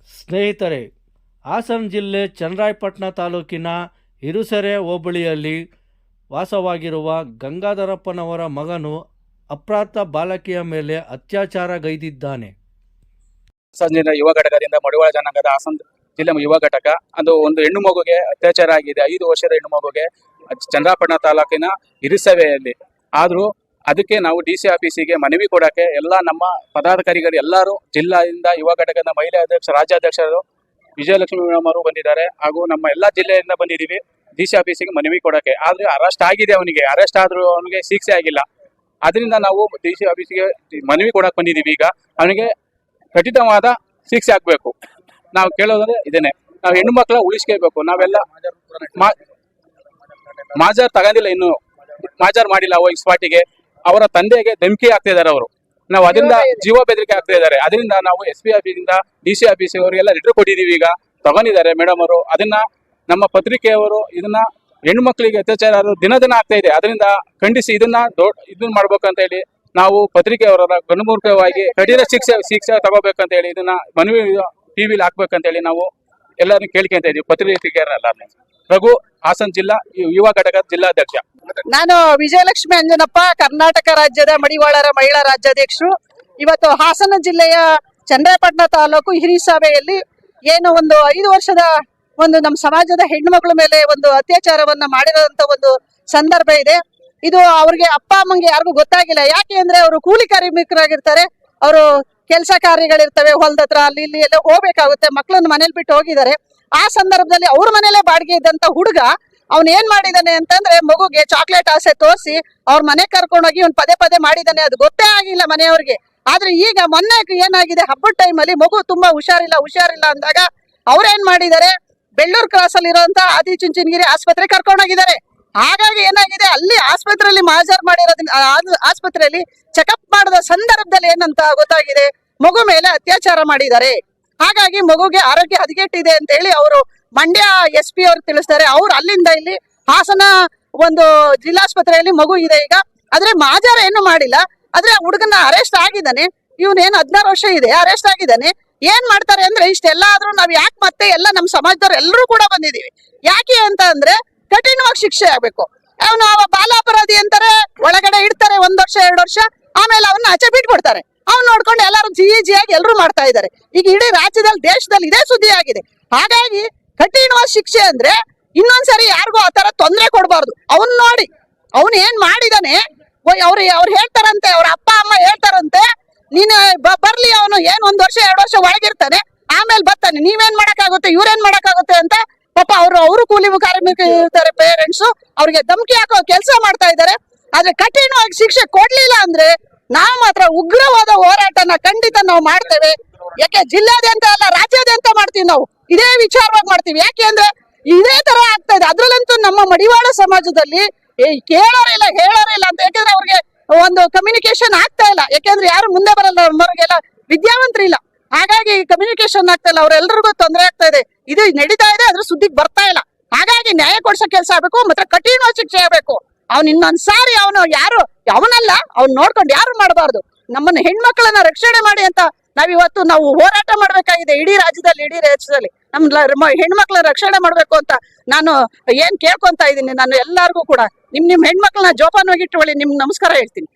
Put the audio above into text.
ಸ್ನೇಹಿತರೆ, ಹಾಸನ ಜಿಲ್ಲೆ ಚನ್ನರಾಯಪಟ್ಟಣ ತಾಲೂಕಿನ ಹಿರುಸೆರೆ ಹೋಬಳಿಯಲ್ಲಿ ವಾಸವಾಗಿರುವ ಗಂಗಾಧರಪ್ಪನವರ ಮಗನು ಅಪ್ರಾಪ್ತ ಬಾಲಕಿಯ ಮೇಲೆ ಅತ್ಯಾಚಾರಗೈದಿದ್ದಾನೆ. ಹಾಸನ ಜಿಲ್ಲೆ ಯುವ ಘಟಕದಿಂದ ಮಡಿವಾಳ ಜನಾಂಗದ ಹಾಸನ ಜಿಲ್ಲೆ ಯುವ ಘಟಕ ಅದು ಒಂದು ಹೆಣ್ಣು ಮಗುಗೆ ಅತ್ಯಾಚಾರ ಆಗಿದೆ. 5 ವರ್ಷದ ಹೆಣ್ಣು ಮಗುಗೆ ಚನ್ನರಾಯಪಟ್ಟಣ ತಾಲೂಕಿನ ಹಿರುಸೆರೆಯಲ್ಲಿ. ಆದರೂ ಅದಕ್ಕೆ ನಾವು DC ಆಫೀಸಿಗೆ ಮನವಿ ಕೊಡೋಕ್ಕೆ ಎಲ್ಲ ನಮ್ಮ ಪದಾಧಿಕಾರಿಗಳು ಎಲ್ಲರೂ ಜಿಲ್ಲೆಯಿಂದ ಯುವ ಘಟಕದ ಮಹಿಳಾ ಅಧ್ಯಕ್ಷ ರಾಜ್ಯಾಧ್ಯಕ್ಷರು ವಿಜಯಲಕ್ಷ್ಮಿ ಮೇಡಮ್ ಅವರು ಬಂದಿದ್ದಾರೆ. ಹಾಗೂ ನಮ್ಮ ಎಲ್ಲ ಜಿಲ್ಲೆಯಿಂದ ಬಂದಿದ್ದೀವಿ DC ಆಫೀಸಿಗೆ ಮನವಿ ಕೊಡೋಕ್ಕೆ. ಆದರೆ ಅರೆಸ್ಟ್ ಆಗಿದೆ, ಅವನಿಗೆ ಅರೆಸ್ಟ್ ಆದರೂ ಅವನಿಗೆ ಶಿಕ್ಷೆ ಆಗಿಲ್ಲ. ಅದರಿಂದ ನಾವು DC ಆಫೀಸಿಗೆ ಮನವಿ ಕೊಡಕ್ಕೆ ಬಂದಿದ್ದೀವಿ. ಈಗ ಅವನಿಗೆ ಕಠಿಣವಾದ ಶಿಕ್ಷೆ ಆಗಬೇಕು. ನಾವು ಕೇಳೋದಂದ್ರೆ ಇದೇನೆ, ನಾವು ಹೆಣ್ಣು ಮಕ್ಕಳ ಉಳಿಸ್ಕೋಬೇಕು. ನಾವೆಲ್ಲ ಮಾಜಾರ್ ತಗೊಂಡಿಲ್ಲ, ಇನ್ನು ಮಾಜಾರ್ ಮಾಡಿಲ್ಲ. ಈ ಸ್ಪಾಟಿಗೆ ಅವರ ತಂದೆಗೆ ಧಮಕಿ ಆಗ್ತಿದ್ದಾರೆ ಅವರು. ನಾವು ಅದರಿಂದ ಜೀವ ಬೆದರಿಕೆ ಆಗ್ತಾ ಇದ್ದಾರೆ. ಅದರಿಂದ ನಾವು SP ಆಫೀಸಿಂದ DC ಆಫೀಸ್ ಅವರಿಗೆಲ್ಲ ಲೆಟರ್ ಕೊಟ್ಟಿದ್ದೀವಿ. ಈಗ ತಗೊಂಡಿದ್ದಾರೆ ಮೇಡಮ್ ಅವರು. ಅದನ್ನ ನಮ್ಮ ಪತ್ರಿಕೆಯವರು ಇದನ್ನ ಹೆಣ್ಣು ಮಕ್ಕಳಿಗೆ ಅತ್ಯಾಚಾರ ದಿನ ಆಗ್ತಾ ಇದೆ. ಅದರಿಂದ ಖಂಡಿಸಿ ಇದನ್ನ ಮಾಡ್ಬೇಕಂತ ಹೇಳಿ ನಾವು ಪತ್ರಿಕೆಯವರ ಗಣಮೂರ್ಖವಾಗಿ ಕಠಿಣ ಶಿಕ್ಷೆ ತಗೋಬೇಕಂತ ಹೇಳಿ ಇದನ್ನ ಮನವಿ ಟಿವಿಲಿ ಹಾಕ್ಬೇಕಂತ ಹೇಳಿ ನಾವು ಎಲ್ಲರನ್ನು ಕೇಳ್ಕೊಂತ ಇದೀವಿ. ಪತ್ರಿಕೆಯವರೆಲ್ಲ. ರಘು, ಹಾಸನ ಜಿಲ್ಲಾ ಯುವ ಘಟಕದ ಜಿಲ್ಲಾಧ್ಯಕ್ಷ. ನಾನು ವಿಜಯಲಕ್ಷ್ಮಿ ಅಂಜನಪ್ಪ, ಕರ್ನಾಟಕ ರಾಜ್ಯದ ಮಡಿವಾಳರ ಮಹಿಳಾ ರಾಜ್ಯಾಧ್ಯಕ್ಷರು. ಇವತ್ತು ಹಾಸನ ಜಿಲ್ಲೆಯ ಚನ್ನರಾಯಪಟ್ಟಣ ತಾಲೂಕು ಹಿರಿಸಭೆಯಲ್ಲಿ ಏನು ಒಂದು 5 ವರ್ಷದ ಒಂದು ನಮ್ಮ ಸಮಾಜದ ಹೆಣ್ಣುಮಗಳ ಮೇಲೆ ಒಂದು ಅತ್ಯಾಚಾರವನ್ನ ಮಾಡಿರೋಂತ ಒಂದು ಸಂದರ್ಭ ಇದೆ. ಇದು ಅವ್ರಿಗೆ ಅಪ್ಪ ಅಮ್ಮಂಗೆ ಯಾರಿಗೂ ಗೊತ್ತಾಗಿಲ್ಲ. ಯಾಕೆ ಅಂದ್ರೆ ಅವರು ಕೂಲಿ ಕಾರ್ಮಿಕರಾಗಿರ್ತಾರೆ. ಅವರು ಕೆಲಸ ಕಾರ್ಯಗಳಿರ್ತವೆ, ಹೊಲದ ಹತ್ರ ಅಲ್ಲಿ ಇಲ್ಲಿ ಎಲ್ಲ ಹೋಗ್ಬೇಕಾಗುತ್ತೆ. ಮಕ್ಕಳನ್ನ ಮನೇಲಿ ಬಿಟ್ಟು ಹೋಗಿದ್ದಾರೆ. ಆ ಸಂದರ್ಭದಲ್ಲಿ ಅವ್ರ ಮನೇಲೆ ಬಾಡಿಗೆ ಇದ್ದಂತ ಹುಡುಗ ಅವ್ನ್ ಏನ್ ಮಾಡಿದಾನೆ ಅಂತಂದ್ರೆ ಮಗುಗೆ ಚಾಕ್ಲೇಟ್ ಆಸೆ ತೋರಿಸಿ ಅವ್ರ ಮನೆ ಕರ್ಕೊಂಡೋಗಿ ಅವ್ನ್ ಪದೇ ಮಾಡಿದಾನೆ. ಅದು ಗೊತ್ತೇ ಆಗಿಲ್ಲ ಮನೆಯವ್ರಿಗೆ. ಆದ್ರೆ ಈಗ ಮೊನ್ನೆ ಏನಾಗಿದೆ, ಹಬ್ಬದ ಟೈಮಲ್ಲಿ ಮಗು ತುಂಬಾ ಹುಷಾರಿಲ್ಲ ಅಂದಾಗ ಅವ್ರೇನ್ ಮಾಡಿದ್ದಾರೆ, ಬೆಳ್ಳೂರು ಕ್ರಾಸ್ ಅಲ್ಲಿ ಇರುವಂತ ಆದಿಚುಂಚನಗಿರಿ ಆಸ್ಪತ್ರೆ ಕರ್ಕೊಂಡೋಗಿದ್ದಾರೆ. ಹಾಗಾಗಿ ಏನಾಗಿದೆ, ಅಲ್ಲಿ ಆಸ್ಪತ್ರೆಯಲ್ಲಿ ಮಾಜಾರ್ ಮಾಡಿರೋದ್ರಿಂದ ಆಸ್ಪತ್ರೆಯಲ್ಲಿ ಚೆಕಪ್ ಮಾಡಿದ ಸಂದರ್ಭದಲ್ಲಿ ಏನಂತ ಗೊತ್ತಾಗಿದೆ, ಮಗು ಮೇಲೆ ಅತ್ಯಾಚಾರ ಮಾಡಿದ್ದಾರೆ. ಹಾಗಾಗಿ ಮಗುಗೆ ಆರೋಗ್ಯ ಹದಗೆಟ್ಟಿದೆ ಅಂತ ಹೇಳಿ ಅವರು ಮಂಡ್ಯ SP ಅವ್ರು ತಿಳಿಸ್ತಾರೆ. ಅವ್ರು ಅಲ್ಲಿಂದ ಇಲ್ಲಿ ಹಾಸನ ಒಂದು ಜಿಲ್ಲಾಸ್ಪತ್ರೆಯಲ್ಲಿ ಮಗು ಇದೆ ಈಗ. ಆದ್ರೆ ಮಾಜಾರ ಏನು ಮಾಡಿಲ್ಲ. ಆದ್ರೆ ಹುಡುಗನ ಅರೆಸ್ಟ್ ಆಗಿದ್ದಾನೆ. ಇವನೇನು 16 ವರ್ಷ ಇದೆ, ಅರೆಸ್ಟ್ ಆಗಿದ್ದಾನೆ. ಏನ್ ಮಾಡ್ತಾರೆ ಅಂದ್ರೆ ಇಷ್ಟೆಲ್ಲ ಆದ್ರೂ ನಾವ್ ಯಾಕೆ ಮತ್ತೆ ಎಲ್ಲ ನಮ್ಮ ಸಮಾಜದವ್ರು ಎಲ್ಲರೂ ಕೂಡ ಬಂದಿದೀವಿ. ಯಾಕೆ ಅಂತ ಅಂದ್ರೆ ಕಠಿಣವಾಗಿ ಶಿಕ್ಷೆ ಆಗ್ಬೇಕು. ಅವನು ಬಾಲ ಅಪರಾಧಿ ಅಂತಾರೆ, ಒಳಗಡೆ ಇಡ್ತಾರೆ 1 ವರ್ಷ 2 ವರ್ಷ, ಆಮೇಲೆ ಅವನ್ನ ಆಚೆ ಬಿಟ್ಬಿಡ್ತಾರೆ. ಅವ್ನು ನೋಡ್ಕೊಂಡು ಎಲ್ಲರೂ ಜಿಯಾಗಿ ಎಲ್ಲರೂ ಮಾಡ್ತಾ ಇದ್ದಾರೆ. ಈಗ ಇಡೀ ರಾಜ್ಯದಲ್ಲಿ ದೇಶದಲ್ಲಿ ಇದೇ ಸುದ್ದಿ ಆಗಿದೆ. ಹಾಗಾಗಿ ಕಠಿಣವಾದ ಶಿಕ್ಷೆ ಅಂದ್ರೆ ಇನ್ನೊಂದ್ಸರಿ ಯಾರಿಗೂ ಆ ತರ ತೊಂದರೆ ಕೊಡಬಾರ್ದು. ಅವನ್ ನೋಡಿ ಅವನ್ ಏನ್ ಮಾಡಿದಾನೆ, ಅವ್ರು ಹೇಳ್ತಾರಂತೆ, ಅವ್ರ ಅಪ್ಪ ಅಮ್ಮ ಹೇಳ್ತಾರಂತೆ, ನೀನ್ ಬರ್ಲಿ ಅವನು ಏನ್ 1 ವರ್ಷ 2 ವರ್ಷ ಒಳಗಿರ್ತಾನೆ, ಆಮೇಲೆ ಬರ್ತಾನೆ, ನೀವೇನ್ ಮಾಡಕ್ಕಾಗುತ್ತೆ, ಇವ್ರೇನ್ ಮಾಡಕ್ಕಾಗುತ್ತೆ ಅಂತ ಪಾಪ ಅವರು ಕೂಲಿ ಕಾರ್ಮಿಕ ಇರ್ತಾರೆ, ಪೇರೆಂಟ್ಸ್ ಅವ್ರಿಗೆ ಧಮಕಿ ಹಾಕೋ ಕೆಲಸ ಮಾಡ್ತಾ ಇದ್ದಾರೆ. ಆದ್ರೆ ಕಠಿಣವಾಗಿ ಶಿಕ್ಷೆ ಕೊಡ್ಲಿಲ್ಲ ಅಂದ್ರೆ ನಾವು ಮಾತ್ರ ಉಗ್ರವಾದ ಹೋರಾಟನ ಖಂಡಿತ ನಾವು ಮಾಡ್ತೇವೆ. ಯಾಕೆ ಜಿಲ್ಲಾದ್ಯಂತ ಅಲ್ಲ, ರಾಜ್ಯಾದ್ಯಂತ ಮಾಡ್ತೀವಿ. ನಾವು ಇದೇ ವಿಚಾರವಾಗಿ ಮಾಡ್ತೀವಿ. ಯಾಕೆ ಅಂದ್ರೆ ಇದೇ ತರ ಆಗ್ತಾ ಇದೆ. ಅದ್ರಲ್ಲಂತೂ ನಮ್ಮ ಮಡಿವಾಳ ಸಮಾಜದಲ್ಲಿ ಕೇಳೋರಿಲ್ಲ ಹೇಳೋರಿಲ್ಲ ಅಂತ. ಯಾಕಂದ್ರೆ ಅವ್ರಿಗೆ ಒಂದು ಕಮ್ಯುನಿಕೇಶನ್ ಆಗ್ತಾ ಇಲ್ಲ. ಯಾಕೆಂದ್ರೆ ಯಾರು ಮುಂದೆ ಬರಲ್ಲ, ಅವ್ರಿಗೆಲ್ಲ ವಿದ್ಯಾವಂತರಿಲ್ಲ. ಹಾಗಾಗಿ ಕಮ್ಯುನಿಕೇಶನ್ ಆಗ್ತಾ ಇಲ್ಲ, ಅವ್ರೆಲ್ರಿಗೂ ತೊಂದರೆ ಆಗ್ತಾ ಇದೆ. ಇದು ನಡೀತಾ ಇದೆ, ಅದ್ರ ಸುದ್ದಿಗೆ ಬರ್ತಾ ಇಲ್ಲ. ಹಾಗಾಗಿ ನ್ಯಾಯ ಕೊಡ್ಸೋ ಕೆಲಸ ಆಗ್ಬೇಕು, ಮತ್ತೆ ಕಠಿಣ ಶಿಕ್ಷೆ ಆಗ್ಬೇಕು. ಅವ್ನು ಇನ್ನೊಂದ್ಸಾರಿ ಅವನಲ್ಲ ಅವ್ನು ನೋಡ್ಕೊಂಡು ಯಾರು ಮಾಡಬಾರ್ದು. ನಮ್ಮನ್ನ ಹೆಣ್ಮಕ್ಳನ್ನ ರಕ್ಷಣೆ ಮಾಡಿ ಅಂತ ನಾವು ಹೋರಾಟ ಮಾಡ್ಬೇಕಾಗಿದೆ. ಇಡೀ ರಾಜ್ಯದಲ್ಲಿ ಇಡೀ ದೇಶದಲ್ಲಿ ನಮ್ಮ ಹೆಣ್ಮಕ್ಳನ್ನ ರಕ್ಷಣೆ ಮಾಡ್ಬೇಕು ಅಂತ ನಾನು ಏನ್ ಕೇಳ್ಕೊಂತ ಇದ್ದೀನಿ. ನಾನು ಎಲ್ಲಾರ್ಗೂ ಕೂಡ ನಿಮ್ ಹೆಣ್ಮಕ್ಳನ್ನ ಜೋಪಾನವಾಗಿ ಇಟ್ಟುಕೊಳ್ಳಿ. ನಿಮ್ಗೆ ನಮಸ್ಕಾರ ಹೇಳ್ತೀನಿ.